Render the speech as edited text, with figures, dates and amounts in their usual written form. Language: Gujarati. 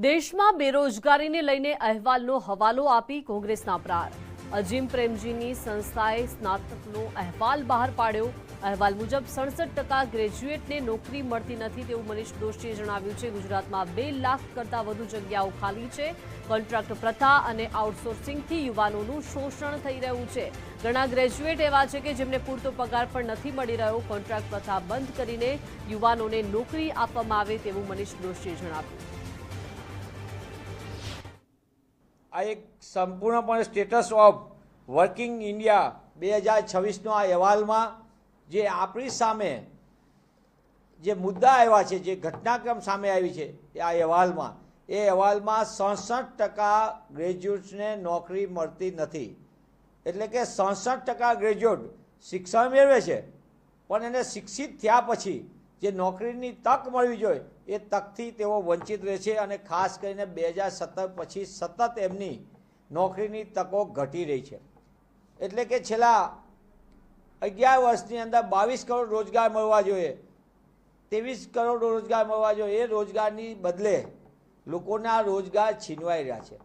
દેશમાં બેરોજગારીને લઈને અહેવાલનો હવાલો આપી કોંગ્રેસના પ્રહાર। અજીમ પ્રેમજીની સંસ્થાએ સ્નાતકનો અહેવાલ બહાર પાડ્યો। અહેવાલ મુજબ 67% ગ્રેજ્યુએટને નોકરી મળતી નથી તેવું મનીષ દોશીએ જણાવ્યું છે। ગુજરાતમાં 2 લાખ કરતાં વધુ જગ્યાઓ ખાલી છે। કોન્ટ્રાક્ટ પ્રથા અને આઉટસોર્સિંગથી યુવાનોનું શોષણ થઈ રહ્યું છે। ઘણા ગ્રેજ્યુએટ એવા છે કે જેમને પૂરતો પગાર પણ નથી મળી રહ્યો। કોન્ટ્રાક્ટ પ્રથા બંધ કરીને યુવાનોને નોકરી આપવામાં આવે તેવું મનીષ દોશીએ જણાવ્યું। આ એક સંપૂર્ણપણે સ્ટેટસ ઓફ વર્કિંગ ઇન્ડિયા 2026નો આ અહેવાલમાં જે આપણી સામે જે મુદ્દા આવ્યા છે, જે ઘટનાક્રમ સામે આવી છે એ અહેવાલમાં 67% ગ્રેજ્યુએટ્સને નોકરી મળતી નથી। એટલે કે 67% ગ્રેજ્યુએટ શિક્ષણ મેળવે છે પણ એને શિક્ષિત થયા પછી જે નોકરીની તક મળવી જોઈએ એ તકથી તેઓ વંચિત રહે છે અને ખાસ કરીને 2017 પછી સતત એમની નોકરીની તકો ઘટી રહી છે। એટલે કે છેલ્લા 11 વર્ષની અંદર 22 કરોડ રોજગાર મળવા જોઈએ, 23 કરોડ રોજગાર મળવા જોઈએ, એ રોજગારની બદલે લોકોના રોજગાર છીનવાઈ રહ્યા છે।